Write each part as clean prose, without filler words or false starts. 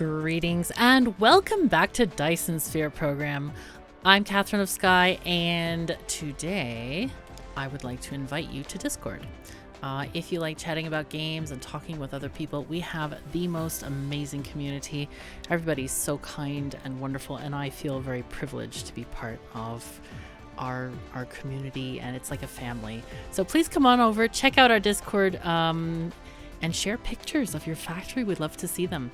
Greetings and welcome back to Dyson Sphere Program. I'm KatherineOfSky, and today I would like to invite you to Discord. If you like chatting about games and talking with other people, we have the most amazing community. Everybody's so kind and wonderful, and I feel very privileged to be part of our community, and it's like a family. So please come on over, check out our Discord, and share pictures of your factory. We'd love to see them.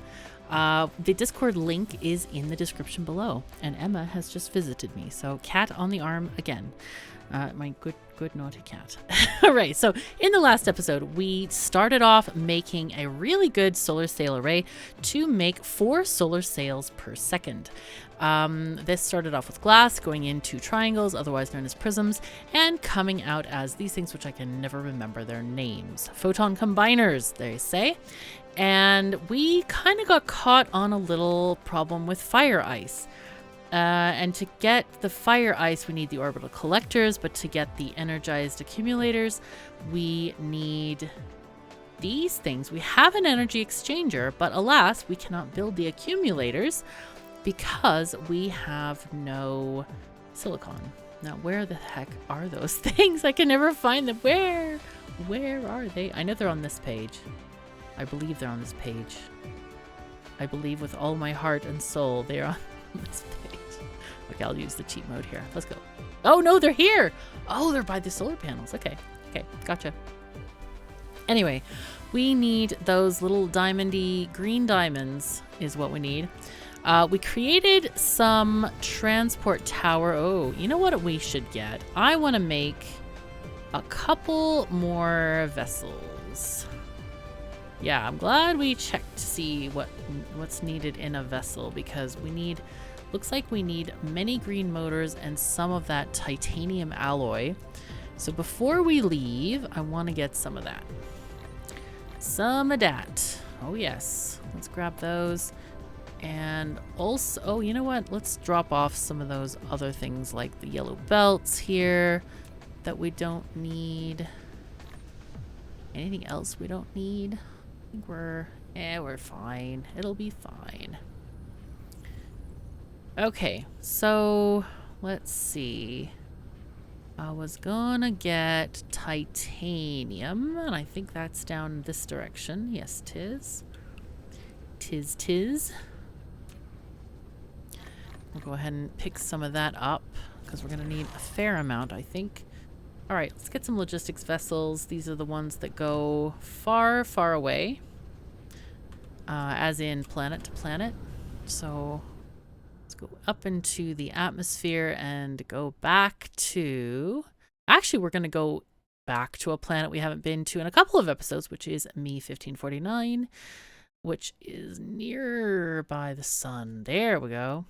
The Discord link is in the description below, and Emma has just visited me, so cat on the arm again. My good naughty cat. All right, so in the last episode we started off making a really good solar sail array to make 4 solar sails per second. This started off with glass going into triangles, otherwise known as prisms, and coming out as these things, which I can never remember their names. Photon combiners, they say. And we kind of got caught on a little problem with fire ice. And to get the fire ice, we need the orbital collectors, but to get the energized accumulators, we need these things. We have an energy exchanger, but alas, we cannot build the accumulators because we have no silicon. Now, where the heck are those things? I can never find them. Where are they? I know they're on this page. I believe they're on this page. I believe with all my heart and soul they're on this page. Okay, I'll use the cheat mode here. Let's go. Oh no, they're here! Oh, they're by the solar panels. Okay, gotcha. Anyway, we need those little diamondy green diamonds is what we need. We created some transport tower. Oh, you know what we should get? I want to make a couple more vessels. Yeah, I'm glad we checked to see what's needed in a vessel, because we need, looks like we need many green motors and some of that titanium alloy. So before we leave, I want to get some of that. Some of that. Oh yes, let's grab those. And also, oh, you know what? Let's drop off some of those other things like the yellow belts here that we don't need. Anything else we don't need? I think we're fine. It'll be fine. Okay, so let's see. I was gonna get titanium, and I think that's down this direction. Yes, tis. Tis. We'll go ahead and pick some of that up, because we're gonna need a fair amount, I think. Alright, let's get some logistics vessels. These are the ones that go far, far away. As in planet to planet. So let's go up into the atmosphere and go back to... Actually, we're going to go back to a planet we haven't been to in a couple of episodes, which is Me 1549, which is nearby the sun. There we go.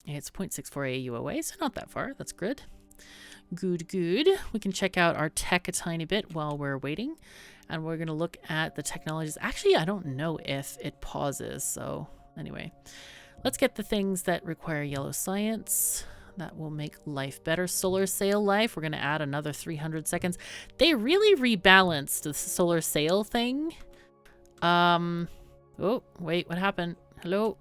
It's 0.64 AU away, so not that far. That's good. Good. We can check out our tech a tiny bit while we're waiting, and we're going to look at the technologies. Actually, I don't know if it pauses, so anyway. Let's get the things that require yellow science. That will make life better. Solar sail life. We're going to add another 300 seconds. They really rebalanced the solar sail thing. Oh, wait, what happened? Hello?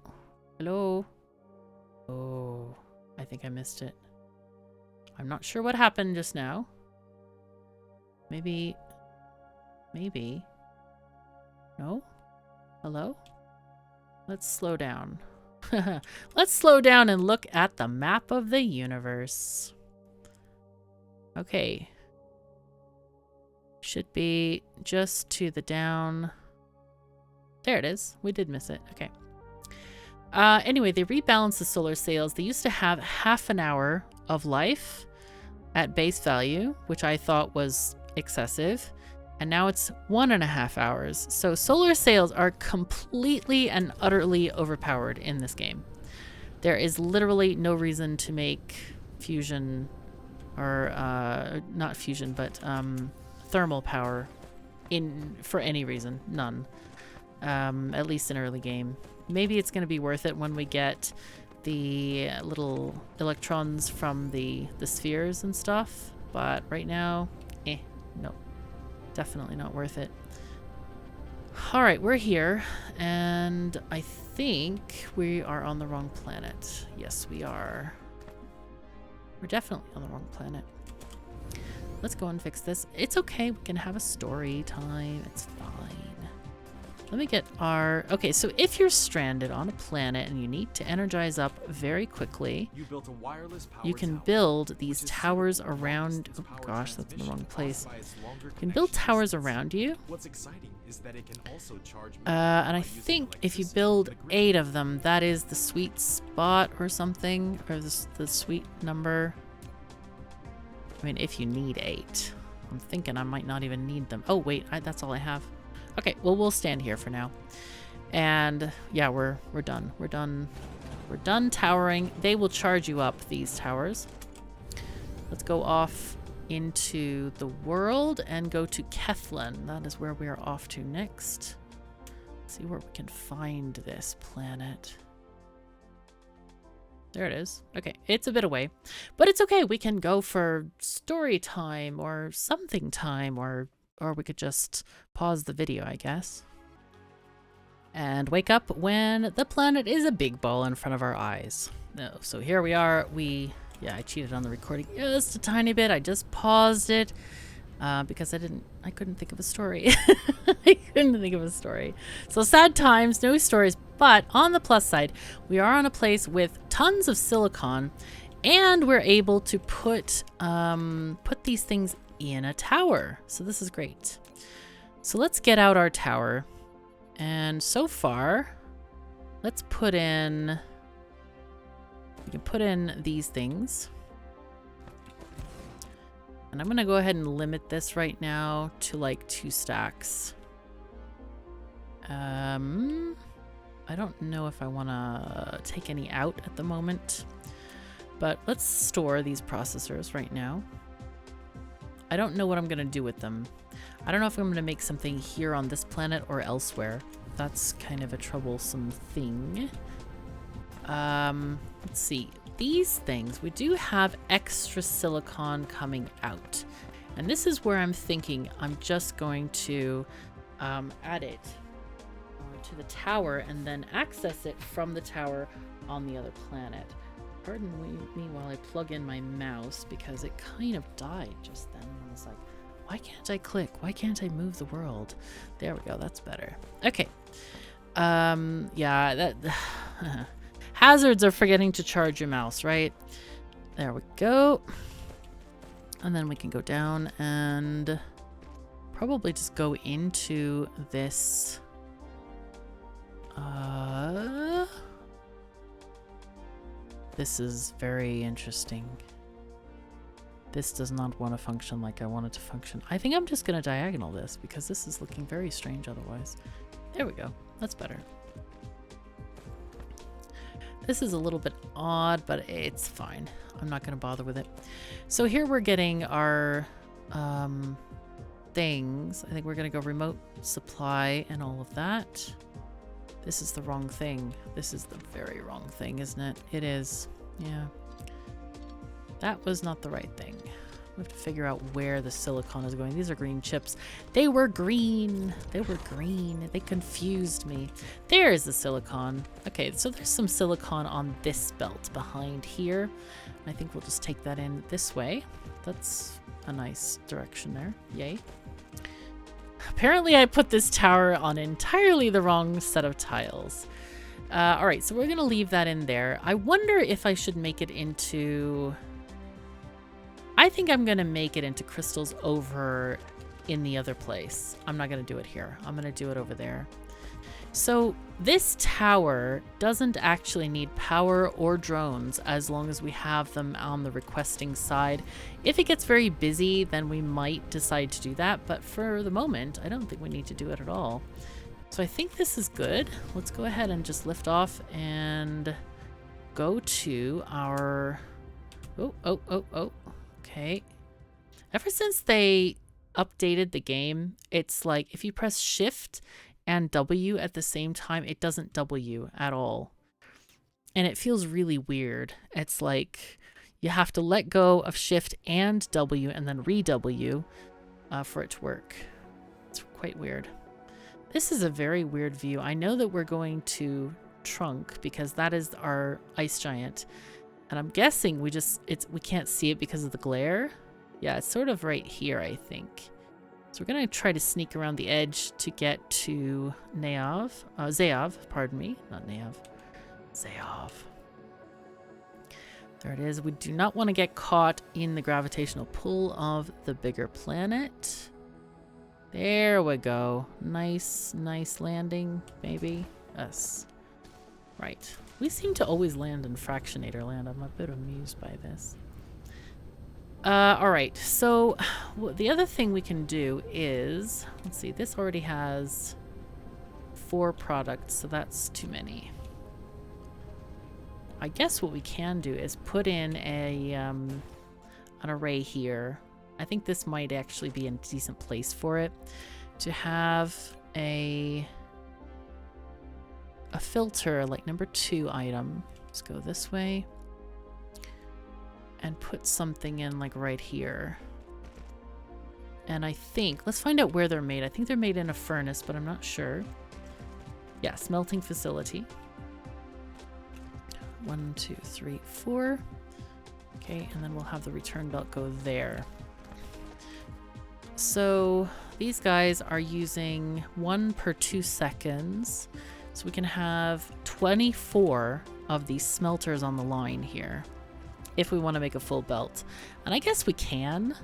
Oh, I think I missed it. I'm not sure what happened just now. Maybe. No? Hello? Let's slow down. Let's slow down and look at the map of the universe. Okay. Should be just to the down. There it is. We did miss it. Okay. Anyway, they rebalanced the solar sails. They used to have half an hour of life at base value, which I thought was excessive, and now it's 1.5 hours. So solar sails are completely and utterly overpowered in this game. There is literally no reason to make fusion, or not fusion, but thermal power for any reason. None. At least in early game. Maybe it's going to be worth it when we get the little electrons from the spheres and stuff, but right now, no, definitely not worth it. All right, we're here, and I think we are on the wrong planet. Yes, we are. We're definitely on the wrong planet. Let's go and fix this. It's okay. We can have a story time. It's fine. Let me get our... Okay, so if you're stranded on a planet and you need to energize up very quickly, you can build these towers around... Oh gosh, that's in the wrong place. You can build towers around you. And I think if you build 8 of them, that is the sweet spot or something, or the sweet number. I mean, if you need 8. I'm thinking I might not even need them. Oh, wait, that's all I have. Okay, well, we'll stand here for now. And yeah, we're done. We're done towering. They will charge you up, these towers. Let's go off into the world and go to Katherine. That is where we are off to next. Let's see where we can find this planet. There it is. Okay, it's a bit away, but it's okay. We can go for story time or something time, or we could just pause the video, I guess. And wake up when the planet is a big ball in front of our eyes. No, so here we are. Yeah, I cheated on the recording just a tiny bit. I just paused it because I couldn't think of a story. I couldn't think of a story. So sad times, no stories. But on the plus side, we are on a place with tons of silicon, and we're able to put these things in a tower. So this is great. So let's get out our tower. And so far, let's put in... We can put in these things. And I'm going to go ahead and limit this right now to like 2 stacks. I don't know if I want to take any out at the moment. But let's store these processors right now. I don't know what I'm going to do with them. I don't know if I'm going to make something here on this planet or elsewhere. That's kind of a troublesome thing. Let's see. These things, we do have extra silicon coming out. And this is where I'm thinking I'm just going to add it to the tower and then access it from the tower on the other planet. Pardon me while I plug in my mouse, because it kind of died just then. I was like, why can't I click? Why can't I move the world? There we go. That's better. Okay. Yeah, that... Hazards are forgetting to charge your mouse, right? There we go. And then we can go down and probably just go into this... This is very interesting. This does not want to function like I want it to function. I think I'm just going to diagonal this because this is looking very strange otherwise. There we go. That's better. This is a little bit odd, but it's fine. I'm not going to bother with it. So here we're getting our things. I think we're going to go remote supply and all of that. This is the wrong thing. This is the very wrong thing, isn't it? It is. Yeah. That was not the right thing. We have to figure out where the silicon is going. These are green chips. They were green. They were green. They confused me. There's the silicon. Okay, so there's some silicon on this belt behind here. I think we'll just take that in this way. That's a nice direction there. Yay. Apparently I put this tower on entirely the wrong set of tiles. All right, so we're going to leave that in there. I wonder if I should make it into... I think I'm going to make it into crystals over in the other place. I'm not going to do it here. I'm going to do it over there. So this tower doesn't actually need power or drones as long as we have them on the requesting side. If it gets very busy, then we might decide to do that. But for the moment, I don't think we need to do it at all. So I think this is good. Let's go ahead and just lift off and go to our... Oh. Okay. Ever since they updated the game, it's like if you press Shift and W at the same time, it doesn't W at all. And it feels really weird. It's like you have to let go of Shift and W and then re-W for it to work. It's quite weird. This is a very weird view. I know that we're going to Trunk because that is our ice giant. And I'm guessing we can't see it because of the glare. Yeah, it's sort of right here, I think. So we're going to try to sneak around the edge to get to Zayav, pardon me, not Nayav. Zayav. There it is. We do not want to get caught in the gravitational pull of the bigger planet. There we go. Nice landing, maybe. Yes. Right. We seem to always land in Fractionator land. I'm a bit amused by this. Alright, so the other thing we can do is, let's see, this already has 4 products, so that's too many. I guess what we can do is put in an array here. I think this might actually be a decent place for it, to have a filter, like number 2 item. Let's go this way. And put something in like right here. And I think, let's find out where they're made. I think they're made in a furnace, but I'm not sure. Yeah, smelting facility. 1, 2, 3, 4. Okay, and then we'll have the return belt go there. So these guys are using 1 per 2 seconds. So we can have 24 of these smelters on the line here, if we want to make a full belt. And I guess we can.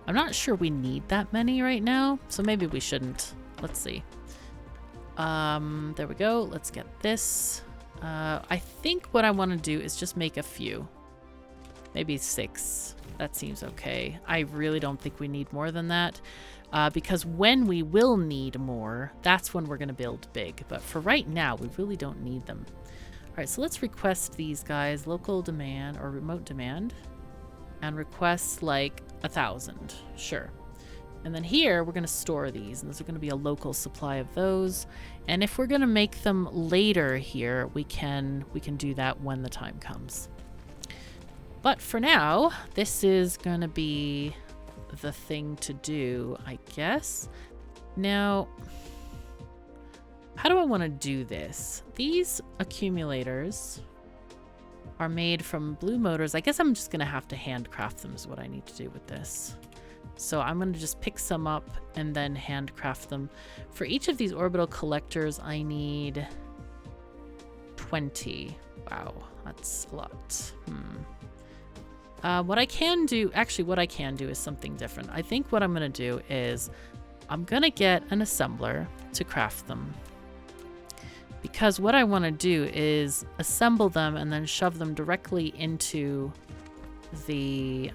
I'm not sure we need that many right now, so maybe we shouldn't. Let's see. There we go. Let's get this. I think what I want to do is just make a few. Maybe 6. That seems okay. I really don't think we need more than that. Because when we will need more, that's when we're going to build big. But for right now, we really don't need them. All right, so let's request these guys, local demand or remote demand, and request like 1,000. Sure. And then here we're going to store these, and there's going to be a local supply of those. And if we're going to make them later here, we can do that when the time comes. But for now, this is going to be the thing to do, I guess. Now, how do I want to do this? These accumulators are made from blue motors. I guess I'm just going to have to handcraft them is what I need to do with this. So I'm going to just pick some up and then handcraft them. For each of these orbital collectors, I need 20. Wow, that's a lot. What I can do is something different. I think what I'm going to do is I'm going to get an assembler to craft them. Because what I want to do is assemble them and then shove them directly into the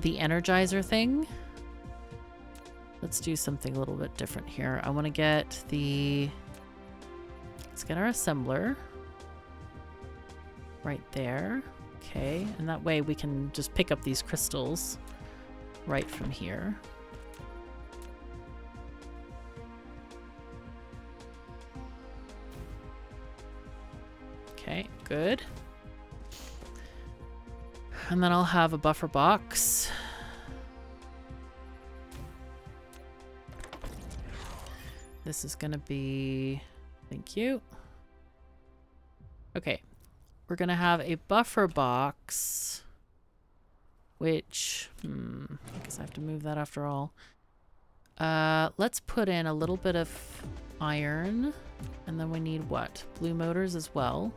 energizer thing. Let's do something a little bit different here. I want to get let's get our assembler right there. Okay, and that way we can just pick up these crystals right from here. Okay, good. And then I'll have a buffer box. This is gonna be, thank you. Okay, we're gonna have a buffer box, which, I guess I have to move that after all. Let's put in a little bit of iron, and then we need what? Blue motors as well.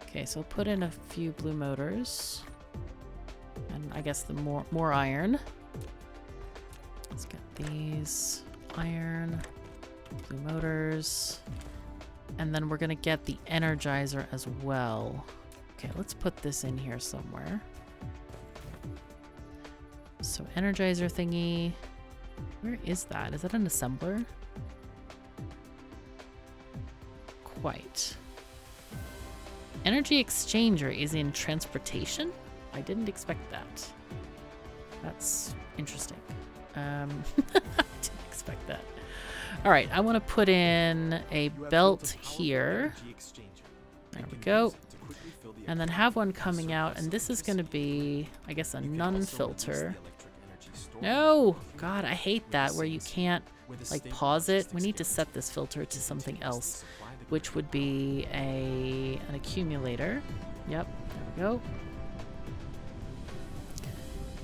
Okay, so I'll put in a few blue motors, and I guess the more iron. Let's get these iron, blue motors, and then we're gonna get the energizer as well. Okay, let's put this in here somewhere. So energizer thingy, where is that? Is that an assembler? Quite. Energy exchanger is in transportation? I didn't expect that. That's interesting. I didn't expect that. All right, I want to put in a belt here. There we go. And then have one coming out, and this is going to be, I guess, a none filter. No! God, I hate that where you can't like pause it. We need to set this filter to something else, which would be an accumulator. Yep, there we go.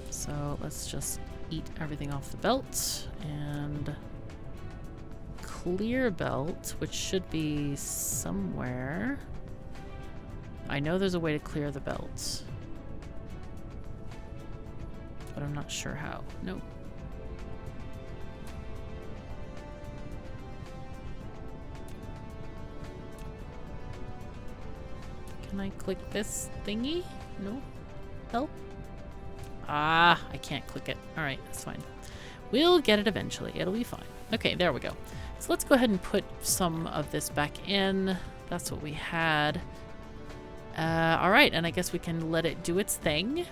So let's just eat everything off the belt and clear belt, which should be somewhere. I know there's a way to clear the belt, but I'm not sure how. Nope. Can I click this thingy? No? Help? Ah, I can't click it. Alright, that's fine. We'll get it eventually. It'll be fine. Okay, there we go. So let's go ahead and put some of this back in. That's what we had. Alright, and I guess we can let it do its thing.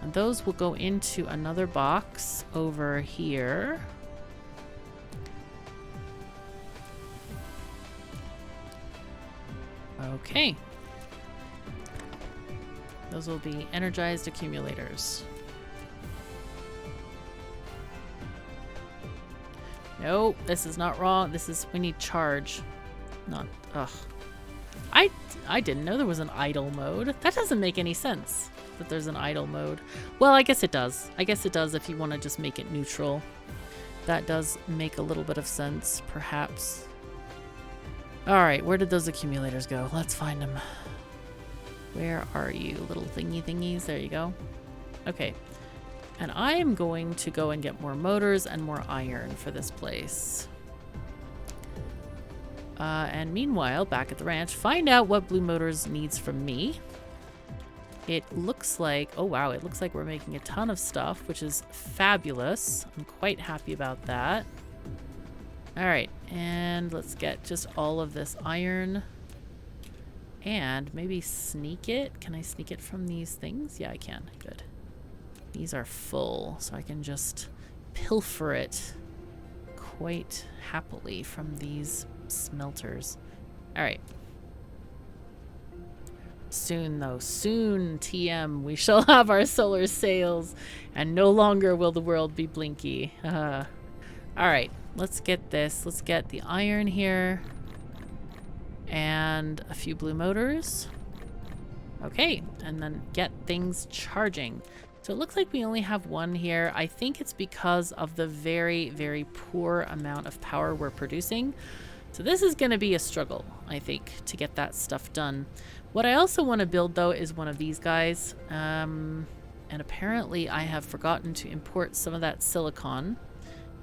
And those will go into another box over here. Okay. Those will be energized accumulators. Nope, this is not wrong. This is, we need charge. Not, ugh. I didn't know there was an idle mode. That doesn't make any sense that there's an idle mode. Well, I guess it does. I guess it does if you want to just make it neutral. That does make a little bit of sense, perhaps. Alright, where did those accumulators go? Let's find them. Where are you, little thingies? There you go. Okay. And I am going to go and get more motors and more iron for this place. And meanwhile, back at the ranch, find out what Blue Motors needs from me. It looks like, oh wow, it looks like we're making a ton of stuff, which is fabulous. I'm quite happy about that. Alright, and let's get just all of this iron. And maybe sneak it. Can I sneak it from these things? Yeah, I can. Good. These are full, so I can just pilfer it quite happily from these smelters. Alright. Soon, though, soon, TM, we shall have our solar sails, and no longer will the world be blinky. Alright, let's get this. Let's get the iron here. And a few blue motors. Okay, and then get things charging. So it looks like we only have one here. I think it's because of the very, very poor amount of power we're producing. So this is going to be a struggle, I think, to get that stuff done. What I also want to build, though, is one of these guys. And apparently I have forgotten to import some of that silicon.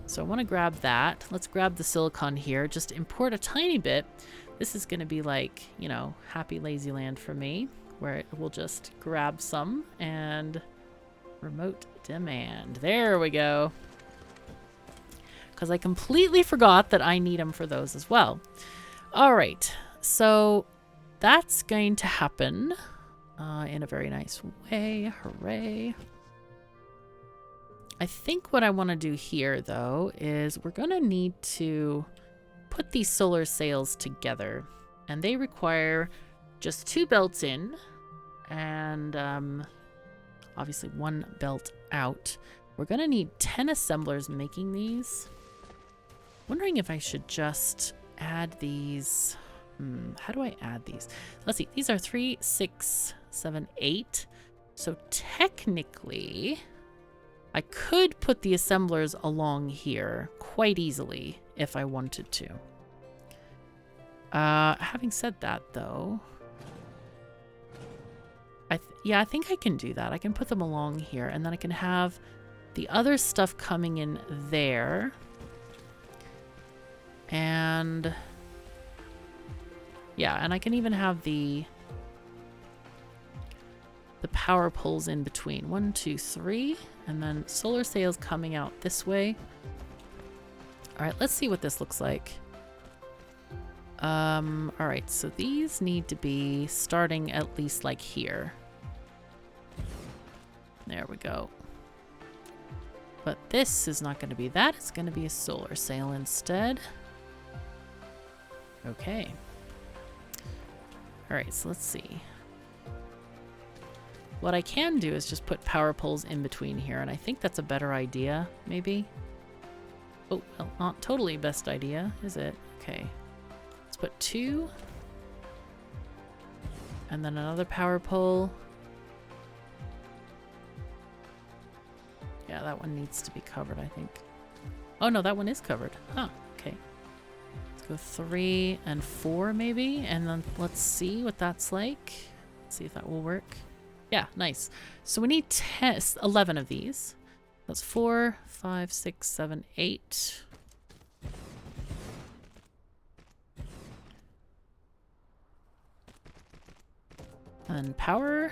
So I want to grab that. Let's grab the silicon here. Just import a tiny bit. This is going to be like, you know, happy lazy land for me, where it will just grab some and remote demand. There we go. Because I completely forgot that I need them for those as well. All right, so that's going to happen in a very nice way. Hooray. I think what I want to do here, though, is we're going to need to put these solar sails together. And they require just 2 belts in and obviously 1 belt out. We're going to need 10 assemblers making these. Wondering if I should just add these. How do I add these? Let's see. These are 3, 6, 7, 8. So technically, I could put the assemblers along here quite easily if I wanted to. Having said that, though, I think I can do that. I can put them along here, and then I can have the other stuff coming in there. And yeah, and I can even have the power poles in between. 1, 2, 3, and then solar sails coming out this way. All right, let's see what this looks like. All right, so these need to be starting at least like here. There we go. But this is not going to be that. It's going to be a solar sail instead. Okay. All right, so let's see. What I can do is just put power poles in between here, and I think that's a better idea, maybe. Oh, well, not totally best idea, is it? Okay. Let's put 2. And then another power pole. Yeah, that one needs to be covered, I think. Oh no, that one is covered. Huh, okay. Let's go 3 and 4 maybe, and then let's see what that's like. Let's see if that will work. Yeah, nice. So we need 11 of these. That's 4, 5, 6, 7, 8. And then power.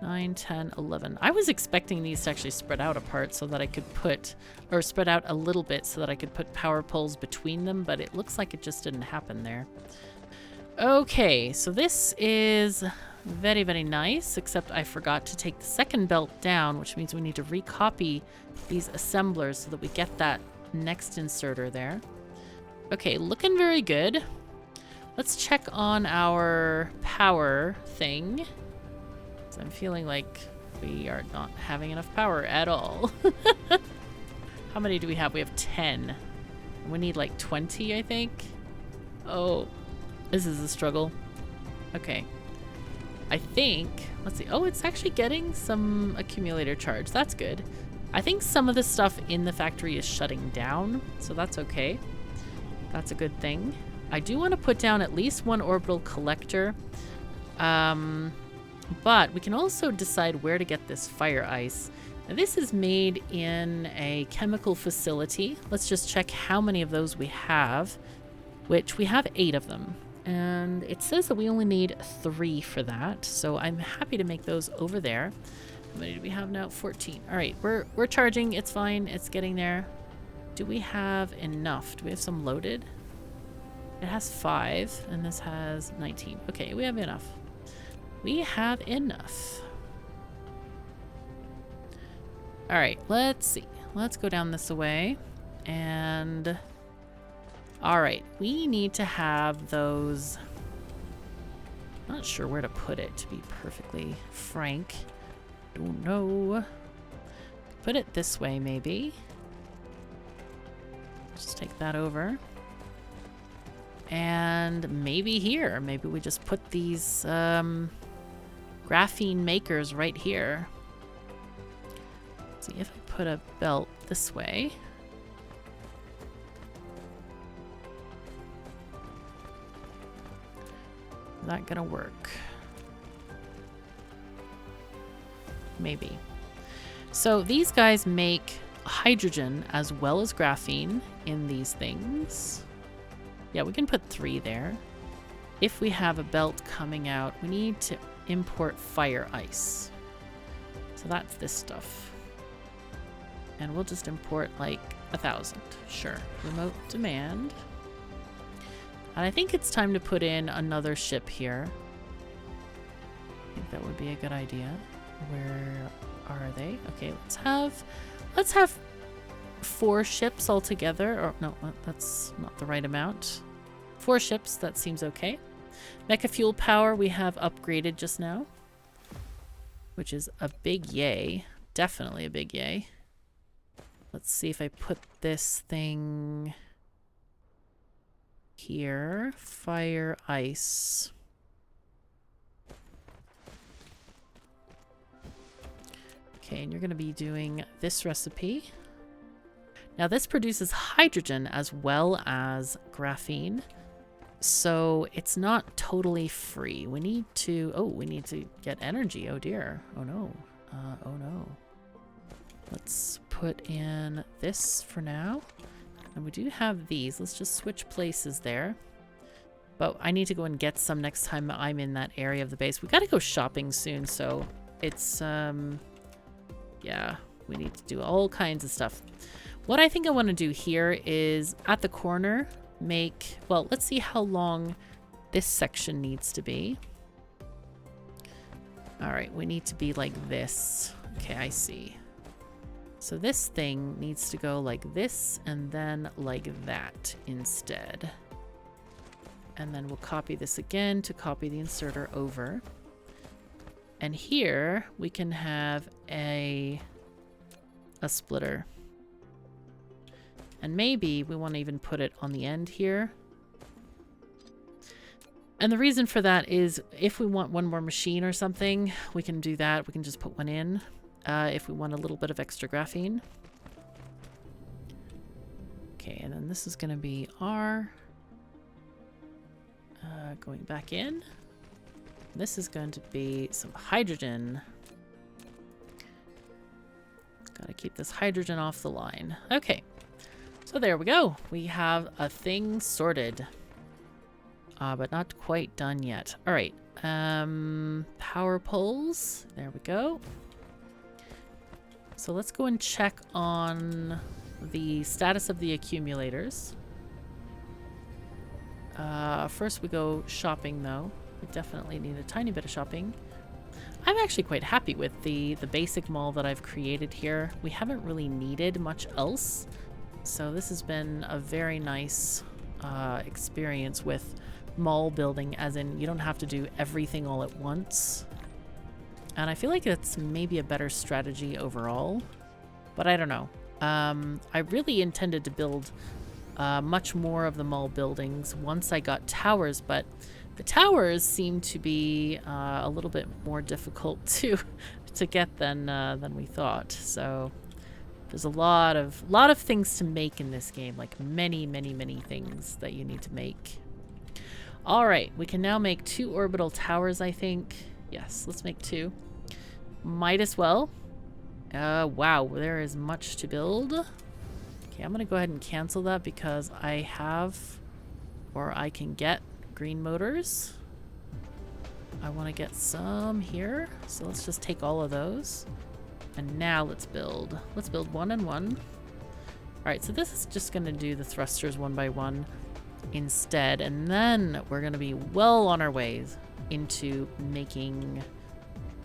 9, 10, 11. I was expecting these to actually spread out apart so that I could put, or spread out a little bit so that I could put power poles between them, but it looks like it just didn't happen there. Okay, so this is very, very nice, except I forgot to take the second belt down, which means we need to recopy these assemblers so that we get that next inserter there. Okay, looking very good. Let's check on our power thing. So I'm feeling like we are not having enough power at all. How many do we have? We have 10. We need like 20, I think. Oh, this is a struggle. Okay. I think, let's see. Oh, it's actually getting some accumulator charge. That's good. I think some of the stuff in the factory is shutting down, so that's okay. That's a good thing. I do want to put down at least one orbital collector. But we can also decide where to get this fire ice. Now, this is made in a chemical facility. Let's just check how many of those we have, which we have 8 of them. And it says that we only need 3 for that. So I'm happy to make those over there. How many do we have now? 14. All right, we're charging. It's fine. It's getting there. Do we have enough? Do we have some loaded? It has 5 and this has 19. Okay, we have enough. We have enough. All right, let's see. Let's go down this way. And all right, we need to have those. Not sure where to put it, to be perfectly frank. Don't know. Put it this way, maybe. Just take that over. And maybe here. Maybe we just put these graphene makers right here. Let's see if I put a belt this way. Is that gonna work? Maybe. So these guys make hydrogen as well as graphene in these things. Yeah, we can put 3 there. If we have a belt coming out, we need to import fire ice. So that's this stuff. And we'll just import like 1,000. Sure. Remote demand. And I think it's time to put in another ship here. I think that would be a good idea. Where are they? Okay, let's have 4 ships altogether. Or no, that's not the right amount. 4 ships, that seems okay. Mecha fuel power we have upgraded just now, which is a big yay. Definitely a big yay. Let's see if I put this thing here. Fire ice. Okay, and you're going to be doing this recipe. Now this produces hydrogen as well as graphene. So it's not totally free. We need to get energy. Oh dear. Oh no. Oh no. Let's put in this for now. And we do have these. Let's just switch places there. But I need to go and get some next time I'm in that area of the base. We got to go shopping soon, so it's yeah, we need to do all kinds of stuff. What I think I want to do here is at the corner make, well, let's see how long this section needs to be. All right, we need to be like this. Okay, I see. So this thing needs to go like this and then like that instead. And then we'll copy this again to copy the inserter over. And here we can have a splitter. And maybe we want to even put it on the end here. And the reason for that is if we want one more machine or something, we can do that. We can just put one in if we want a little bit of extra graphene. Okay, and then this is going to be our going back in. This is going to be some hydrogen. Gotta keep this hydrogen off the line. Okay, so there we go. We have a thing sorted. But not quite done yet. All right, power poles. There we go. So let's go and check on the status of the accumulators. First we go shopping though. We definitely need a tiny bit of shopping. I'm actually quite happy with the basic mall that I've created here. We haven't really needed much else. So this has been a very nice experience with mall building, as in you don't have to do everything all at once. And I feel like it's maybe a better strategy overall, but I don't know. I really intended to build much more of the mall buildings once I got towers, but the towers seem to be a little bit more difficult to get than we thought. So there's a lot of things to make in this game, like many things that you need to make. All right, we can now make 2 orbital towers, I think. Yes, let's make 2. Might as well. Wow, there is much to build. Okay, I'm gonna go ahead and cancel that because I have, or I can get, green motors. I want to get some here, so let's just take all of those. And now let's build. Let's build 1 and 1. All right, so this is just gonna do the thrusters 1 by 1. Instead, and then we're going to be well on our ways into making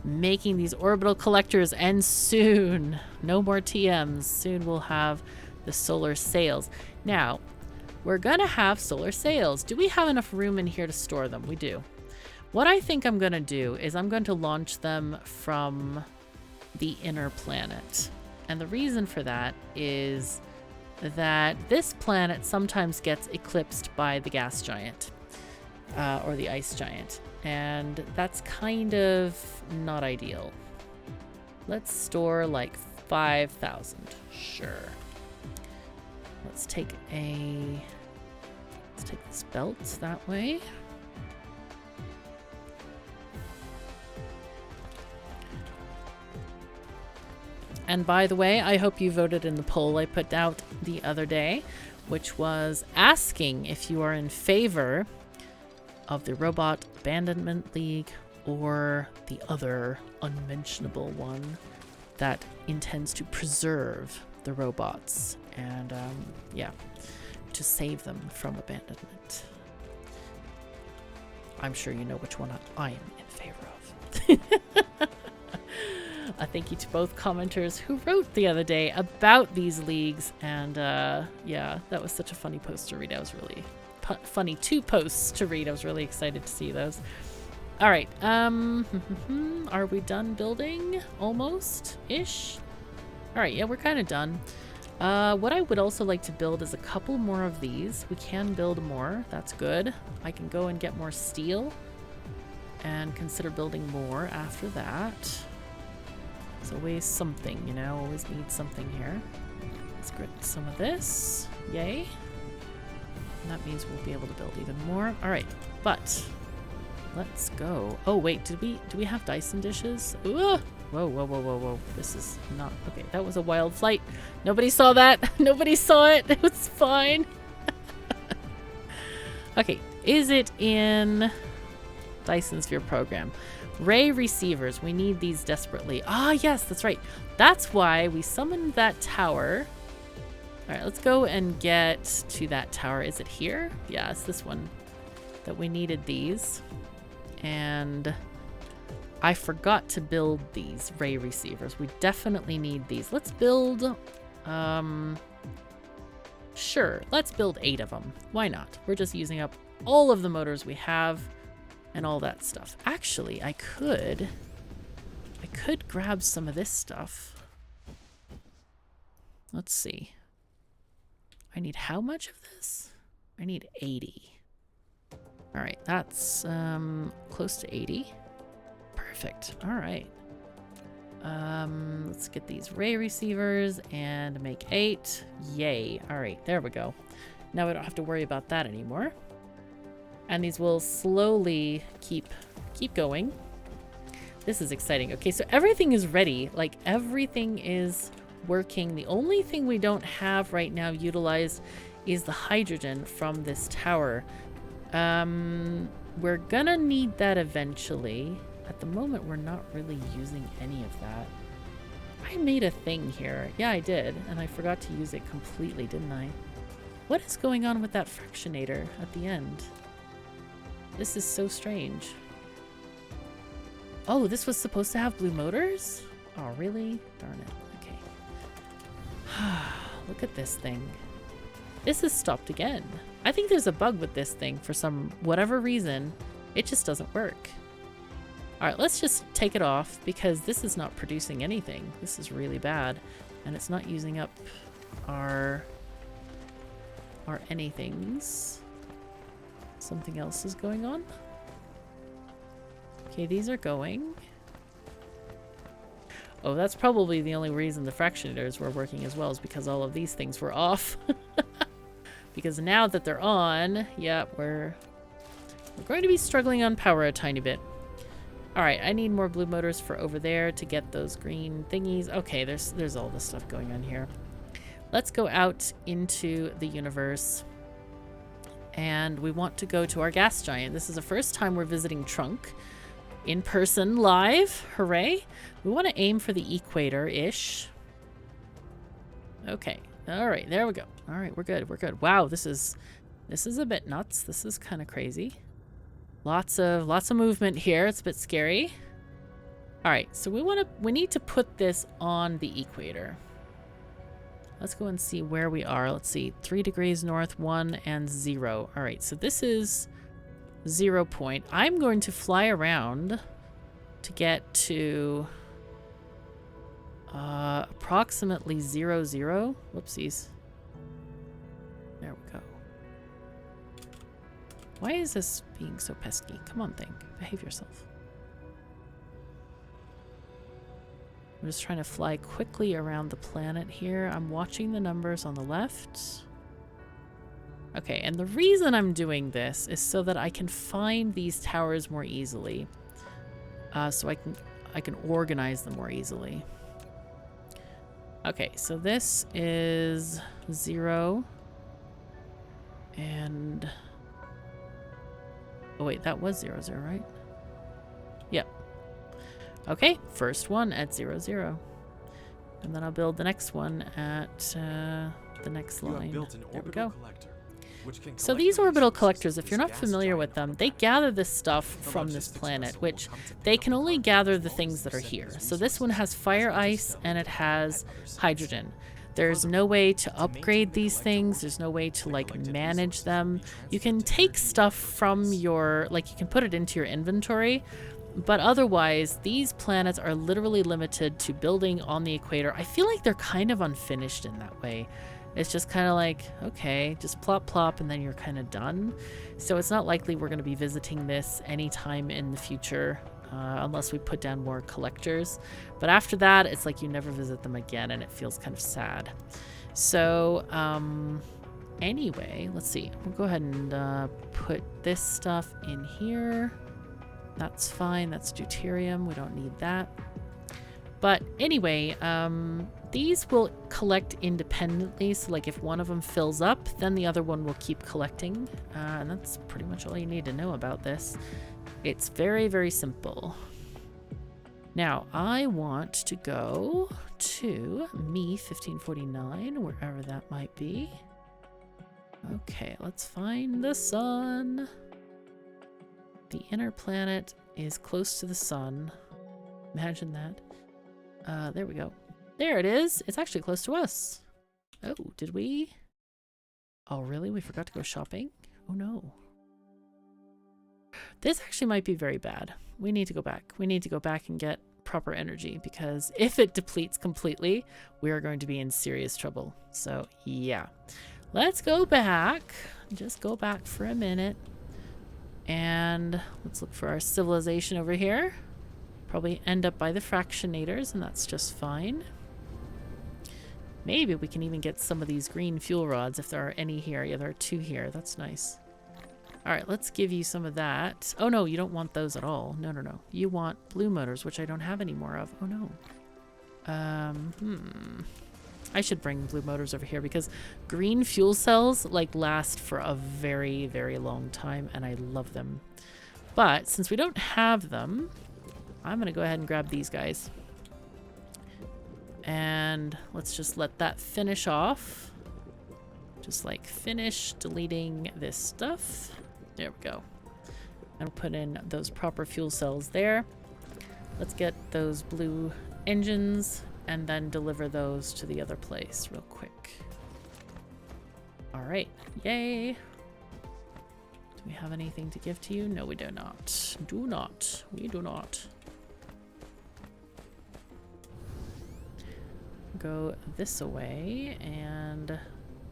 these orbital collectors, and soon, no more TMs, soon we'll have the solar sails. Now, we're going to have solar sails. Do we have enough room in here to store them? We do. What I think I'm going to do is I'm going to launch them from the inner planet. And the reason for that is that this planet sometimes gets eclipsed by the gas giant or the ice giant, and that's kind of not ideal. Let's store like 5,000. Sure. Let's take this belt that way. And by the way, I hope you voted in the poll I put out the other day, which was asking if you are in favor of the Robot Abandonment League or the other unmentionable one that intends to preserve the robots and, yeah, to save them from abandonment. I'm sure you know which one I am in favor of. A thank you to both commenters who wrote the other day about these leagues, and yeah, that was such a funny post to read. I was really funny 2 posts to read. I was really excited to see those. All right, are we done building? Almost-ish? All right, yeah, we're kind of done. What I would also like to build is a couple more of these. We can build more. That's good. I can go and get more steel and consider building more after that. It's always something, you know, always need something here. Let's get some of this. Yay. And that means we'll be able to build even more. All right, but let's go. Oh, wait, do we have Dyson dishes? Ooh. Whoa. This is not, okay, that was a wild flight. Nobody saw that. Nobody saw it. It was fine. Okay, is it in Dyson Sphere Program? Ray receivers, we need these desperately. Ah, yes, that's right. That's why we summoned that tower. All right, let's go and get to that tower. Is it here? Yeah, it's this one that we needed these. And I forgot to build these ray receivers. We definitely need these. Let's build, sure, let's build 8 of them. Why not? We're just using up all of the motors we have and all that stuff. Actually, I could I could grab some of this stuff. Let's see. I need how much of this? I need 80. All right, that's close to 80. Perfect. All right. Let's get these ray receivers and make 8. Yay. All right, there we go. Now we don't have to worry about that anymore. And these will slowly keep going. This is exciting. Okay, so everything is ready. Like, everything is working. The only thing we don't have right now utilized is the hydrogen from this tower. We're gonna need that eventually. At the moment, we're not really using any of that. I made a thing here. Yeah, I did. And I forgot to use it completely, didn't I? What is going on with that fractionator at the end? This is so strange. Oh, this was supposed to have blue motors? Oh, really? Darn it. Okay. Look at this thing. This has stopped again. I think there's a bug with this thing for whatever reason. It just doesn't work. All right, let's just take it off because this is not producing anything. This is really bad. And it's not using up our anythings. Something else is going on. Okay, these are going. Oh, that's probably the only reason the fractionators were working as well, is because all of these things were off. Because now that they're on, yeah, we're going to be struggling on power a tiny bit. All right, I need more blue motors for over there to get those green thingies. Okay, there's all this stuff going on here. Let's go out into the universe. And we want to go to our gas giant. This is the first time we're visiting Trunk in person live. Hooray. We want to aim for the equator-ish. Okay. All right, there we go. All right, we're good. We're good. Wow, this is a bit nuts. This is kind of crazy. Lots of movement here. It's a bit scary. All right, so we need to put this on the equator. Let's go and see where we are. Let's see, 3 degrees north, 1 and 0. All right, so this is 0 point. I'm going to fly around to get to approximately 0, 0. Whoopsies. There we go. Why is this being so pesky? Come on, thing. Behave yourself. I'm just trying to fly quickly around the planet here. I'm watching the numbers on the left. Okay, and the reason I'm doing this is so that I can find these towers more easily. So I can organize them more easily. Okay, so this is 0. And... oh wait, that was 0, 0, right? Yep. Okay, first one at 0, 0. And then I'll build the next one at the next line. There we go. So these orbital collectors, if you're not familiar with them, they gather this stuff from this planet, which they can only gather the things that are here. So this one has fire ice and it has hydrogen. There's no way to upgrade these things. There's no way to like manage them. You can take stuff from your, like you can put it into your inventory, but otherwise these planets are literally limited to building on the equator. I feel like they're kind of unfinished in that way. It's just kind of like, okay, just plop plop and then you're kind of done. So it's not likely we're going to be visiting this anytime in the future unless we put down more collectors. But after that, it's like you never visit them again and it feels kind of sad. So anyway, let's see. We'll go ahead and put this stuff in here. That's fine. That's deuterium. We don't need that. But anyway, these will collect independently. So like if one of them fills up, then the other one will keep collecting. And that's pretty much all you need to know about this. It's very, very simple. Now, I want to go to me 1549, wherever that might be. Okay, let's find the sun. The inner planet is close to the sun. Imagine that. There we go. There it is. It's actually close to us. Oh, did we? Oh, really? We forgot to go shopping? Oh, no. This actually might be very bad. We need to go back. We need to go back and get proper energy, because if it depletes completely, we are going to be in serious trouble. So yeah, let's go back. Just go back for a minute. And let's look for our civilization over here. Probably end up by the fractionators, and that's just fine. Maybe we can even get some of these green fuel rods if there are any here. Yeah, there are 2 here. That's nice. All right, let's give you some of that. Oh, no, you don't want those at all. No, no, no. You want blue motors, which I don't have any more of. Oh, no. I should bring blue motors over here because green fuel cells like last for a very, very long time, and I love them. But since we don't have them, I'm going to go ahead and grab these guys. And let's just let that finish off. Just like finish deleting this stuff. There we go. And we'll put in those proper fuel cells there. Let's get those blue engines and then deliver those to the other place real quick. All right, yay. Do we have anything to give to you? No, we do not. Do not. We do not. Go this away and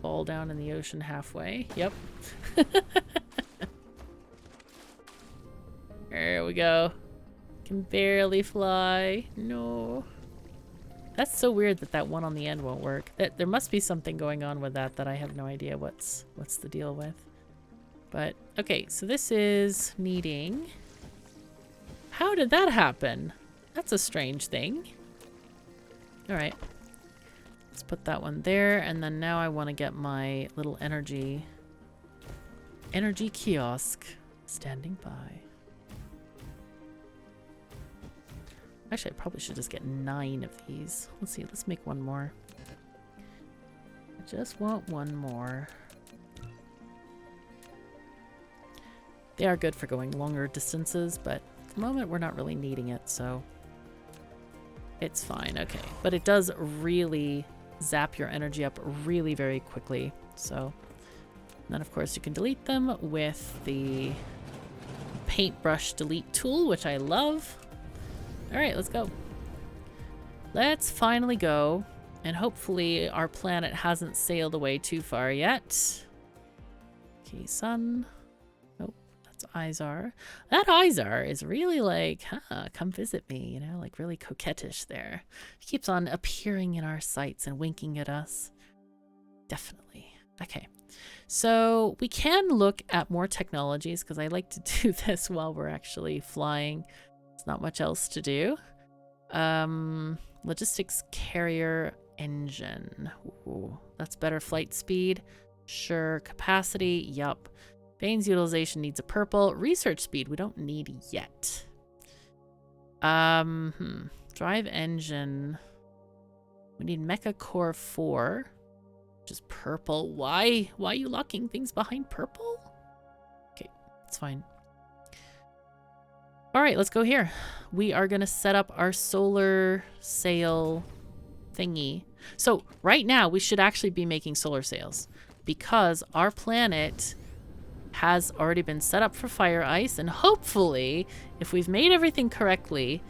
fall down in the ocean halfway. Yep. There we go. Can barely fly. No. That's so weird that that one on the end won't work. There must be something going on with that I have no idea what's the deal with. But okay, so this is needing. How did that happen? That's a strange thing. All right. Let's put that one there, and then now I want to get my little energy kiosk standing by. Actually, I probably should just get 9 of these. Let's see, let's make one more. I just want one more. They are good for going longer distances, but at the moment we're not really needing it, so it's fine. Okay, but it does really zap your energy up really very quickly. So then of course you can delete them with the paintbrush delete tool, which I love. All right, let's go. Let's finally go, and hopefully our planet hasn't sailed away too far yet. Okay, sun. Nope, that's Izar. That Izar is really like, come visit me, you know, like really coquettish there. She keeps on appearing in our sights and winking at us. Definitely. Okay, so we can look at more technologies because I like to do this while we're actually flying. There's not much else to do. Logistics carrier engine. Ooh, that's better flight speed. Sure. Capacity. Yup. Bane's utilization needs a purple. Research speed we don't need yet. Drive engine. We need Mecha Core 4, which is purple. Why are you locking things behind purple? Okay, it's fine. All right, let's go here. We are going to set up our solar sail thingy. So right now we should actually be making solar sails because our planet has already been set up for fire ice, and hopefully if we've made everything correctly,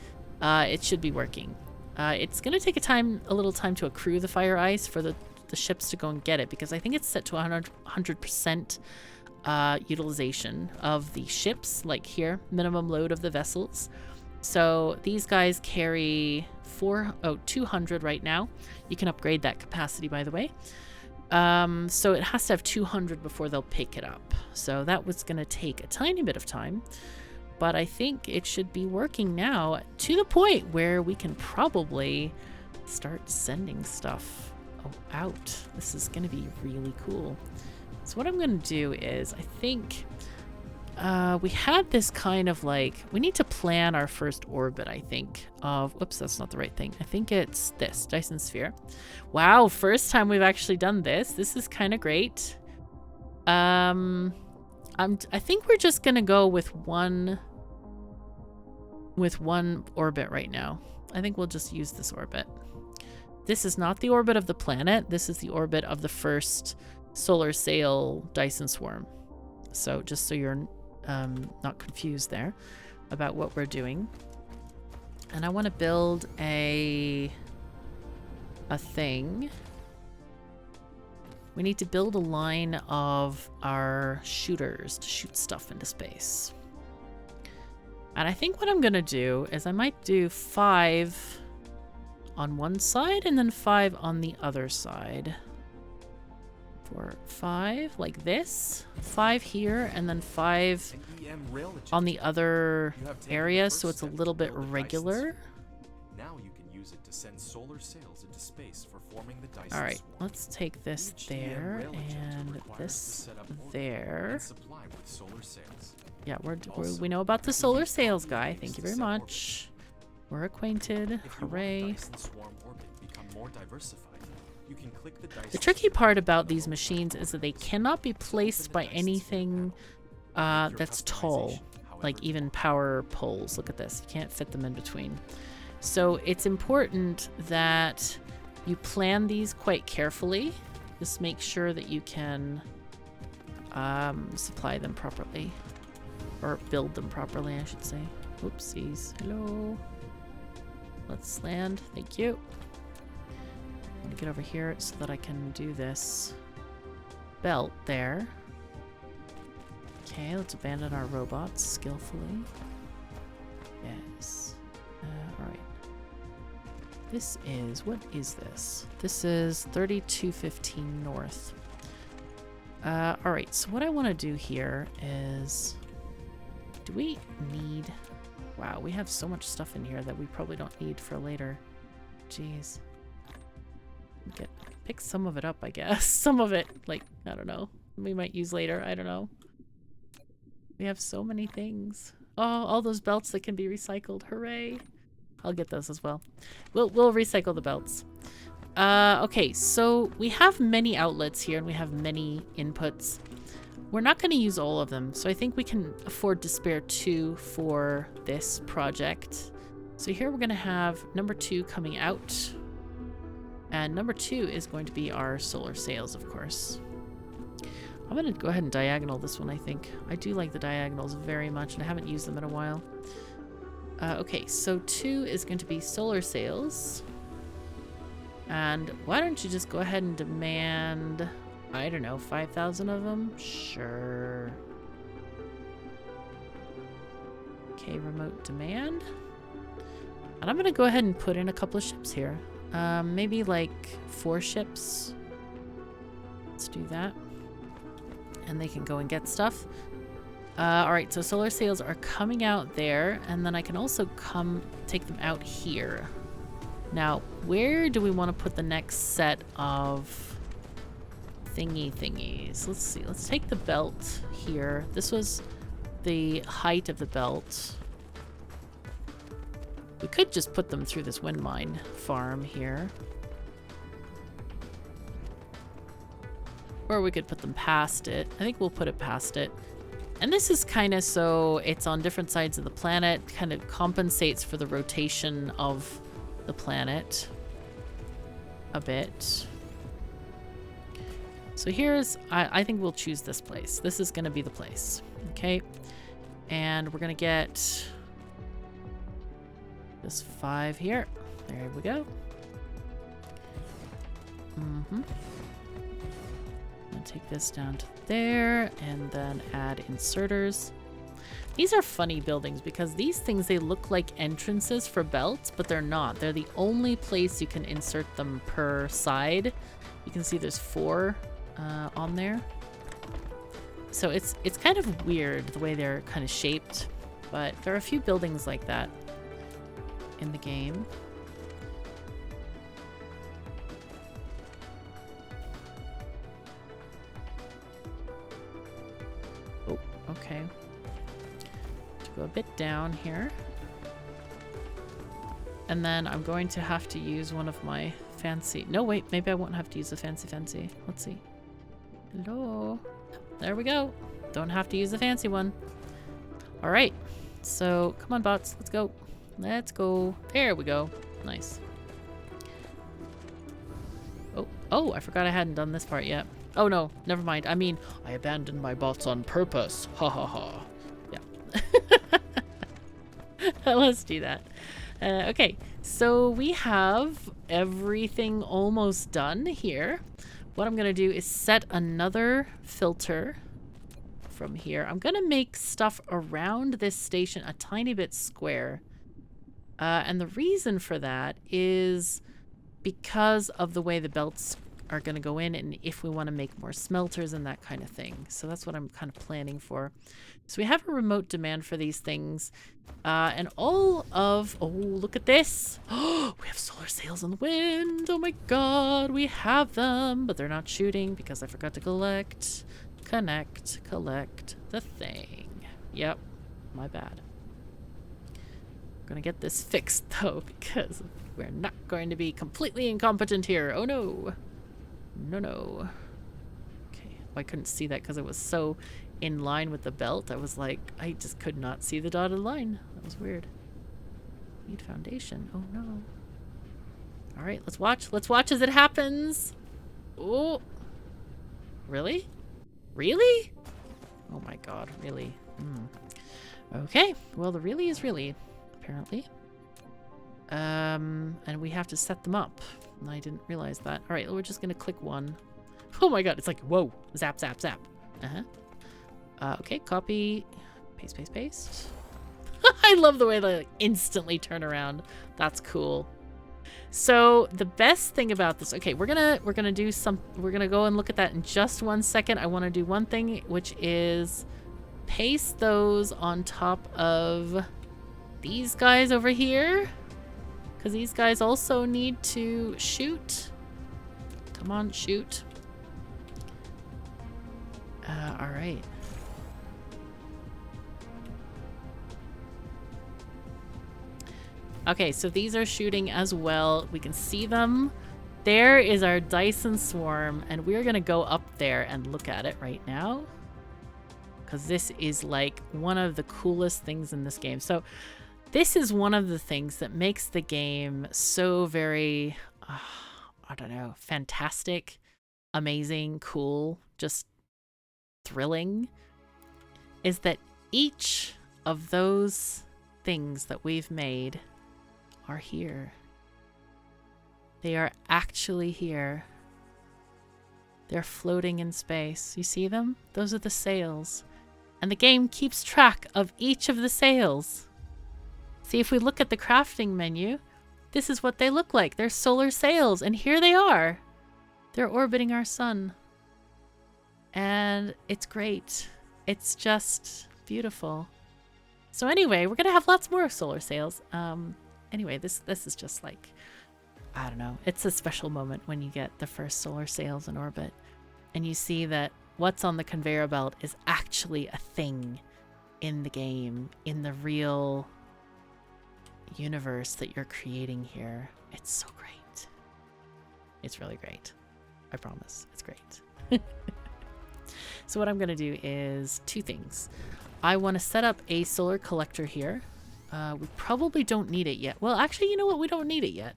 it should be working. It's going to take a little time to accrue the fire ice for the ships to go and get it, because I think it's set to 100% utilization of the ships, like here, minimum load of the vessels. So these guys carry 200 right now. You can upgrade that capacity, by the way. So it has to have 200 before they'll pick it up. So that was going to take a tiny bit of time, but I think it should be working now to the point where we can probably start sending stuff out. This is going to be really cool. So what I'm going to do is, I think we had this kind of like, we need to plan our first orbit, I think, of, whoops, that's not the right thing. I think it's this, Dyson Sphere. Wow, first time we've actually done this. This is kind of great. I think we're just going to go with one orbit right now. I think we'll just use this orbit. This is not the orbit of the planet. This is the orbit of the first solar sail Dyson swarm. So just so you're not confused there about what we're doing. And I want to build a thing. We need to build a line of our shooters to shoot stuff into space. And I think what I'm gonna do is I might do 5 on one side and then 5 on the other side. 4, 5 like this, 5 here, and then 5 on the other area, so it's a little bit regular. Now you can use it to send solar sails into space for forming the Dyson All right, swarm. let's take this there and this there. Supply with solar sails. Yeah, we know about the solar sails guy. Thank you very much. We're acquainted. Hooray. The tricky part about these machines is that they cannot be placed by anything that's tall, like even power poles. Look at this. You can't fit them in between. So it's important that you plan these quite carefully. Just make sure that you can supply them properly. Or build them properly, I should say. Oopsies. Hello. Let's land. Thank you. I'm gonna get over here so that I can do this belt there. Okay, let's abandon our robots skillfully. Yes. Alright. This is... what is this? This is 3215 north. Alright, so what I want to do here is... do we need... wow, we have so much stuff in here that we probably don't need for later. Jeez. Pick some of it up, I guess. Some of it, like, I don't know. We might use later, I don't know. We have so many things. Oh, all those belts that can be recycled. Hooray. I'll get those as well. We'll recycle the belts. Okay, so we have many outlets here and we have many inputs. We're not going to use all of them, so I think we can afford to spare 2 for this project. So here we're going to have number 2 coming out. And number 2 is going to be our solar sails, of course. I'm going to go ahead and diagonal this one, I think. I do like the diagonals very much, and I haven't used them in a while. Okay, so 2 is going to be solar sails. And why don't you just go ahead and demand, I don't know, 5,000 of them? Sure. Okay, remote demand. And I'm going to go ahead and put in a couple of ships here. Maybe like 4 ships. Let's do that. And they can go and get stuff. Alright, so solar sails are coming out there, and then I can also come take them out here. Now, where do we want to put the next set of thingies? Let's see. Let's take the belt here. This was the height of the belt. We could just put them through this wind mine farm here. Or we could put them past it. I think we'll put it past it. And this is kind of so it's on different sides of the planet, kind of compensates for the rotation of the planet a bit. So here's, I think we'll choose this place. This is going to be the place. Okay. And we're going to get this 5 here. There we go. Mm-hmm. Take this down to there and then add inserters. These are funny buildings because these things, they look like entrances for belts, but they're not. They're the only place you can insert them per side. You can see there's 4 on there. So it's kind of weird the way they're kind of shaped, but there are a few buildings like that in the game. Okay. To go a bit down here. And then I'm going to have to use one of my fancy... no, wait, maybe I won't have to use a fancy. Let's see. Hello. There we go. Don't have to use the fancy one. All right. So, come on, bots. Let's go. Let's go. There we go. Nice. Oh, I forgot I hadn't done this part yet. Oh no, never mind. I mean, I abandoned my bots on purpose. Ha ha ha. Yeah. Let's do that. Okay, so we have everything almost done here. What I'm gonna do is set another filter from here. I'm gonna make stuff around this station a tiny bit square. And the reason for that is because of the way the belts are going to go in, and if we want to make more smelters and that kind of thing. So that's what I'm kind of planning for. So we have a remote demand for these things. And all of... Oh, look at this. Oh, we have solar sails on the wind. Oh my god, we have them. But they're not shooting because I forgot to collect the thing. Yep, my bad. Gonna get this fixed though, because we're not going to be completely incompetent here. Oh no. No. Okay, I couldn't see that because it was so in line with the belt. I was like, I just could not see the dotted line. That was weird. Need foundation. Oh no. Alright, let's watch. Let's watch as it happens. Oh. Really? Really? Oh my god, really? Okay, well the really is really. Apparently. And we have to set them up. And I didn't realize that. All right, we're just going to click one. Oh my god, it's like, whoa. Zap, zap, zap. Okay, copy. Paste, paste, paste. I love the way they like, instantly turn around. That's cool. So the best thing about this, okay, we're gonna go and look at that in just 1 second. I want to do one thing, which is paste those on top of these guys over here, because these guys also need to shoot. Come on, shoot. All right. Okay, so these are shooting as well. We can see them. There is our Dyson swarm, and we're gonna go up there and look at it right now, because this is like one of the coolest things in this game. So this is one of the things that makes the game so very, I don't know, fantastic, amazing, cool, just thrilling, is that each of those things that we've made are here. They are actually here. They're floating in space. You see them? Those are the sails. And the game keeps track of each of the sails. See, if we look at the crafting menu, this is what they look like. They're solar sails, and here they are. They're orbiting our sun. And it's great. It's just beautiful. So anyway, we're gonna have lots more solar sails. Anyway, this is just like, I don't know. It's a special moment when you get the first solar sails in orbit, and you see that what's on the conveyor belt is actually a thing in the game, in the real universe that you're creating here. It's so great. It's really great. I promise. It's great. So what I'm going to do is two things. I want to set up a solar collector here. We probably don't need it yet. Well, actually, you know what? We don't need it yet.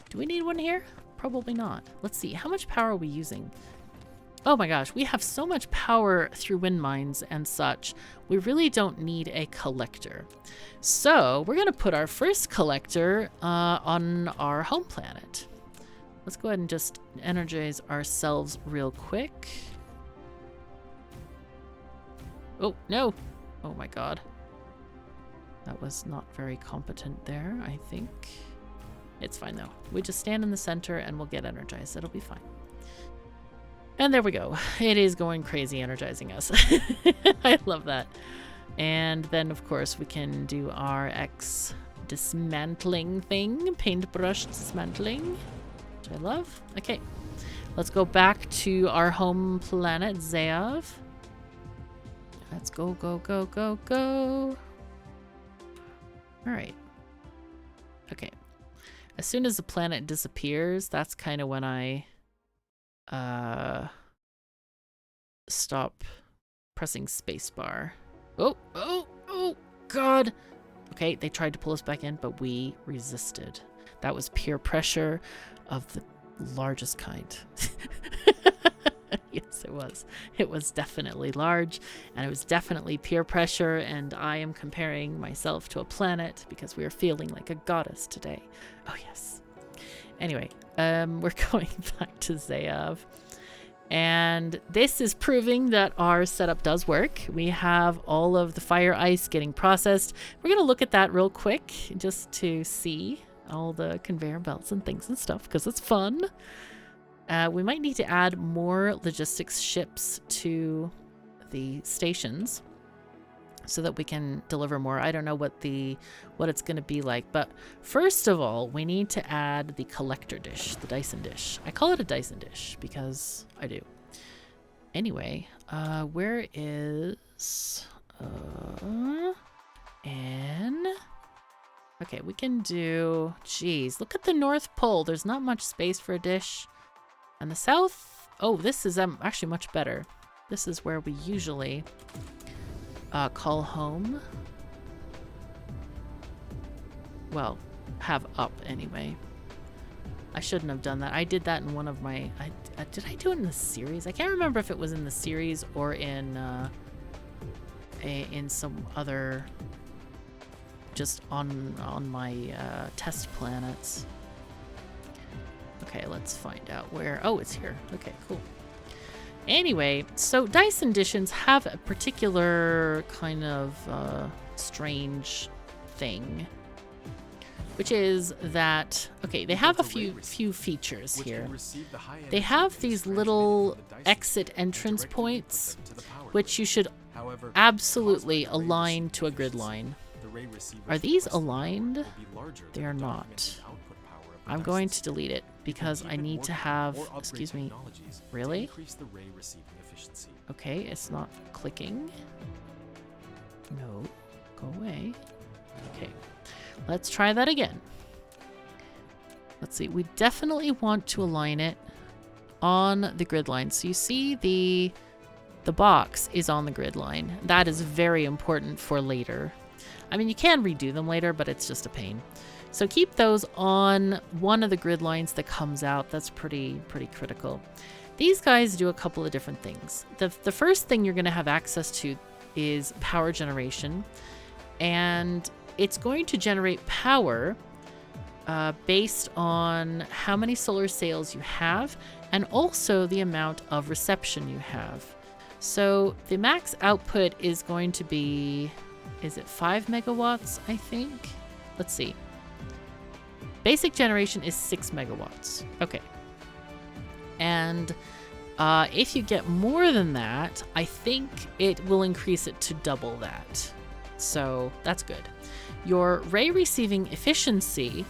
Do we need one here? Probably not. Let's see. How much power are we using? Oh my gosh, we have so much power through wind mines and such. We really don't need a collector. So we're going to put our first collector on our home planet. Let's go ahead and just energize ourselves real quick. Oh, no. Oh my god. That was not very competent there, I think. It's fine though. We just stand in the center and we'll get energized. It'll be fine. And there we go. It is going crazy energizing us. I love that. And then, of course, we can do our X dismantling thing. Paintbrush dismantling, which I love. Okay. Let's go back to our home planet, Zayav. Let's go, go, go, go, go. All right. Okay. As soon as the planet disappears, that's kind of when I stop pressing spacebar. Oh, oh, oh, God. Okay, they tried to pull us back in, but we resisted. That was peer pressure of the largest kind. Yes, it was. It was definitely large, and it was definitely peer pressure, and I am comparing myself to a planet because we are feeling like a goddess today. Oh, yes. Anyway, we're going back to Zayav. And this is proving that our setup does work. We have all of the fire ice getting processed. We're going to look at that real quick just to see all the conveyor belts and things and stuff because it's fun. We might need to add more logistics ships to the stations so that we can deliver more. I don't know what it's going to be like, but first of all, we need to add the collector dish, the Dyson dish. I call it a Dyson dish because I do. Anyway, where is N? Okay, we can do, geez, look at the North Pole. There's not much space for a dish. And the South, oh, this is actually much better. This is where we usually call home. Well, have up anyway. I shouldn't have done that. I did that in one of my, did I do it in the series? I can't remember if it was in the series or in some other, just on my test planets. Okay, let's find out where. Oh, it's here. Okay, cool. Anyway, so Dyson dishes have a particular kind of strange thing, which is that, okay, they have a few features here. They have these little exit entrance points, which you should absolutely align to a grid line. Are these aligned? They are not. I'm going to delete it because I need to have, excuse me, really? Okay, it's not clicking. No, go away. Okay, let's try that again. Let's see, we definitely want to align it on the grid line. So you see the box is on the grid line. That is very important for later. I mean, you can redo them later, but it's just a pain. So keep those on one of the grid lines that comes out. That's pretty critical. These guys do a couple of different things. The first thing you're going to have access to is power generation, and it's going to generate power based on how many solar sails you have and also the amount of reception you have. So the max output is going to be, is it 5 megawatts, I think? Let's see. Basic generation is 6 megawatts. Okay. And if you get more than that, I think it will increase it to double that. So that's good. Your ray receiving efficiency,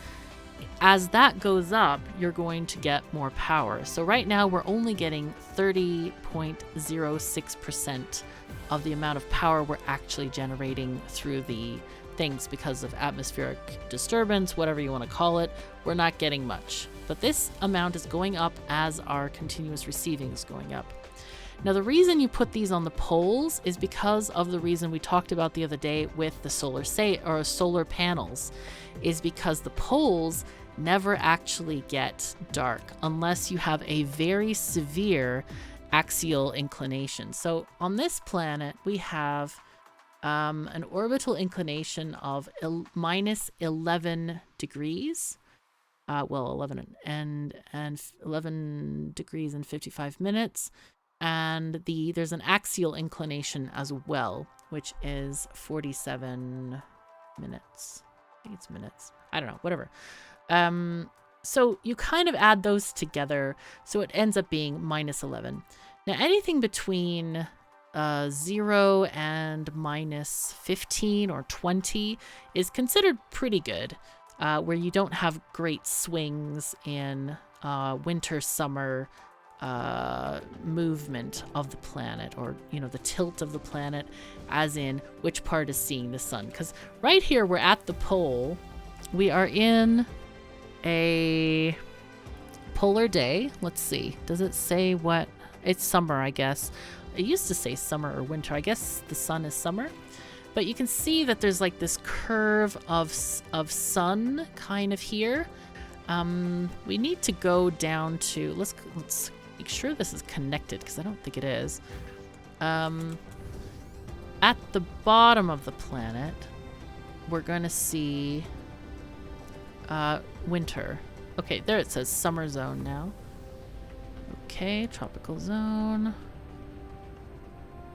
as that goes up, you're going to get more power. So right now we're only getting 30.06% of the amount of power we're actually generating through the things because of atmospheric disturbance, whatever you want to call it. We're not getting much, but this amount is going up as our continuous receiving is going up. Now, the reason you put these on the poles is because of the reason we talked about the other day with the solar panels, is because the poles never actually get dark unless you have a very severe axial inclination. So on this planet, we have an orbital inclination of minus 11 degrees. Well, 11 and 11 degrees and 55 minutes. And there's an axial inclination as well, which is 47 minutes. I think it's minutes. I don't know, whatever. So you kind of add those together, so it ends up being minus 11. Now, anything between 0 and minus 15 or 20 is considered pretty good, where you don't have great swings in winter, summer movement of the planet, or, you know, the tilt of the planet, as in which part is seeing the sun. Because right here, we're at the pole. We are in a polar day. Let's see. Does it say what? It's summer, I guess. It used to say summer or winter. I guess the sun is summer. But you can see that there's like this curve of sun kind of here. We need to go down to, let's make sure this is connected because I don't think it is. At the bottom of the planet, we're going to see winter. Okay, there it says summer zone now. Okay, tropical zone.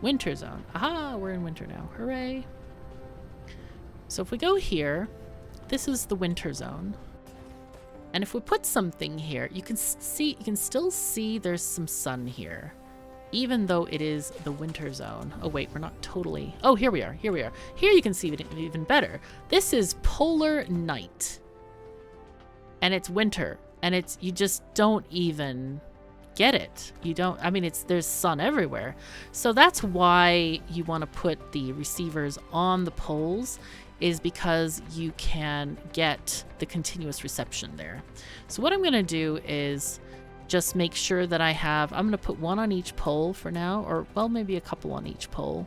Winter zone. Aha, we're in winter now. Hooray. So if we go here, this is the winter zone. And if we put something here, you can still see there's some sun here, even though it is the winter zone. Oh wait, we're not totally. Oh, here we are. Here we are. Here you can see it even better. This is polar night. And it's winter, and you just don't even get it. You don't, I mean, there's sun everywhere. So that's why you want to put the receivers on the poles, is because you can get the continuous reception there. So what I'm going to do is just make sure that I'm going to put one on each pole for now, or well, maybe a couple on each pole.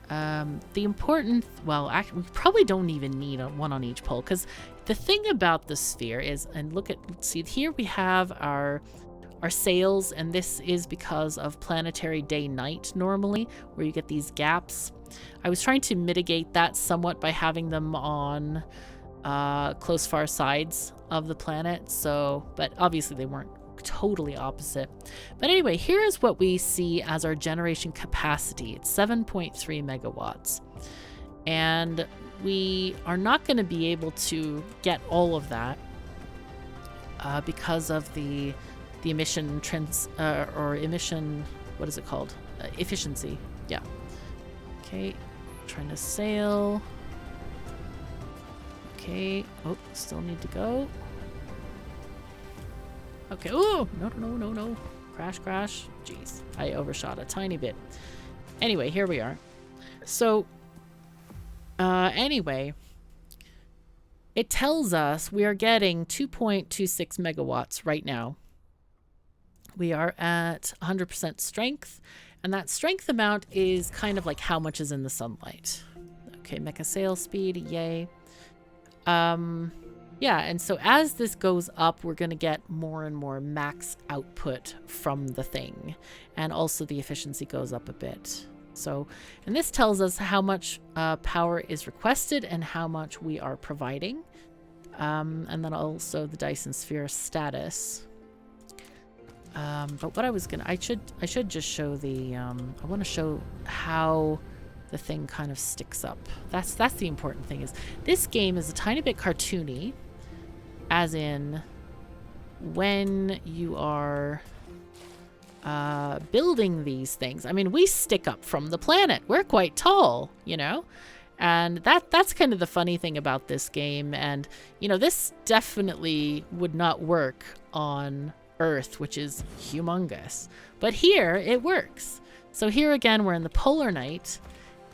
We actually, we probably don't even need one on each pole, because the thing about the sphere is, and see here we have our sails, and this is because of planetary day-night normally, where you get these gaps. I was trying to mitigate that somewhat by having them on close far sides of the planet, but obviously they weren't totally opposite. But anyway, here is what we see as our generation capacity. It's 7.3 megawatts. And we are not going to be able to get all of that because of the emission what is it called? Efficiency. Yeah. Okay, trying to sail. Okay, oh, still need to go. Okay, oh, no. Crash. Jeez, I overshot a tiny bit. Anyway, here we are. So, anyway, it tells us we are getting 2.26 megawatts right now. We are at 100% strength, and that strength amount is kind of like how much is in the sunlight. Okay, mecha sail speed, yay. Yeah, and so as this goes up, we're going to get more and more max output from the thing, and also the efficiency goes up a bit. So, and this tells us how much power is requested and how much we are providing, and then also the Dyson Sphere status. But what I should just show I want to show how the thing kind of sticks up. That's the important thing. Is this game is a tiny bit cartoony, as in when you are building these things. I mean, we stick up from the planet. We're quite tall, you know? And that's kind of the funny thing about this game. And, you know, this definitely would not work on Earth, which is humongous. But here, it works. So here again, we're in the polar night,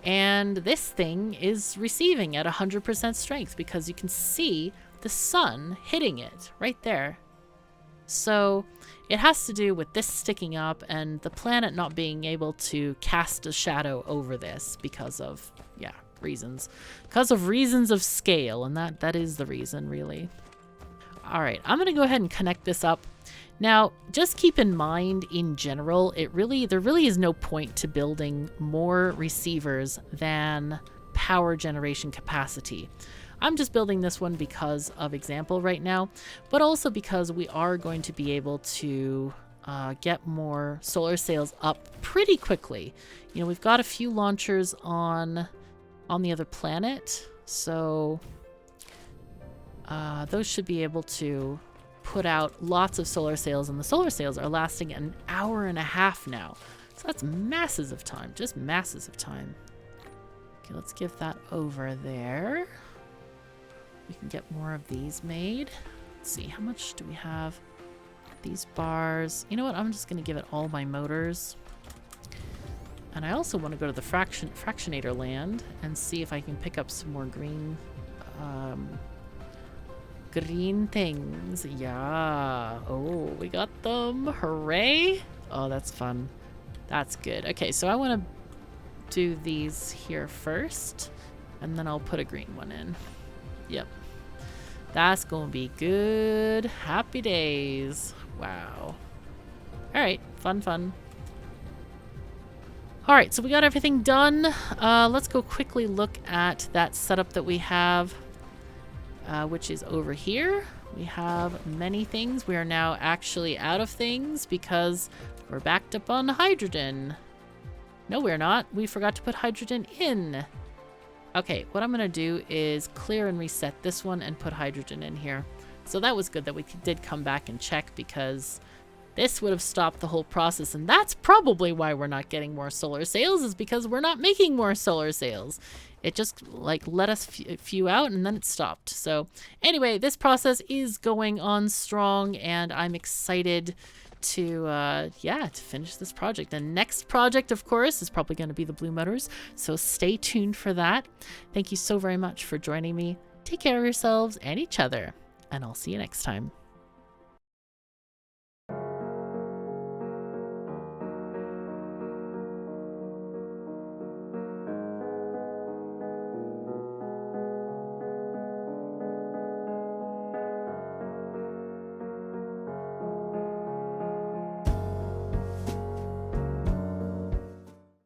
and this thing is receiving at 100% strength because you can see the sun hitting it right there. So it has to do with this sticking up and the planet not being able to cast a shadow over this because of, yeah, reasons. Because of reasons of scale, and that is the reason, really. All right, I'm going to go ahead and connect this up. Now, just keep in mind, in general, there really is no point to building more receivers than power generation capacity. I'm just building this one because of example right now, but also because we are going to be able to get more solar sails up pretty quickly. You know, we've got a few launchers on the other planet, so those should be able to put out lots of solar sails, and the solar sails are lasting an hour and a half now. So that's masses of time, just masses of time. Okay, let's give that over there. We can get more of these made. Let's see, how much do we have? These bars. You know what? I'm just going to give it all my motors. And I also want to go to the fractionator land and see if I can pick up some more green things. Yeah. Oh, we got them. Hooray. Oh, that's fun. That's good. Okay, so I want to do these here first, and then I'll put a green one in. Yep. That's going to be good. Happy days. Wow. All right, fun. All right, so we got everything done. Let's go quickly look at that setup that we have, which is over here. We have many things. We are now actually out of things because we're backed up on hydrogen. No, we're not. We forgot to put hydrogen in. Okay, what I'm going to do is clear and reset this one and put hydrogen in here. So that was good that we did come back and check, because this would have stopped the whole process. And that's probably why we're not getting more solar sails, is because we're not making more solar sails. It just like let us few out and then it stopped. So anyway, this process is going on strong and I'm excited to finish this project. The next project, of course, is probably going to be the blue motors, so stay tuned for that. Thank you so very much for joining me. Take care of yourselves and each other, and I'll see you next time.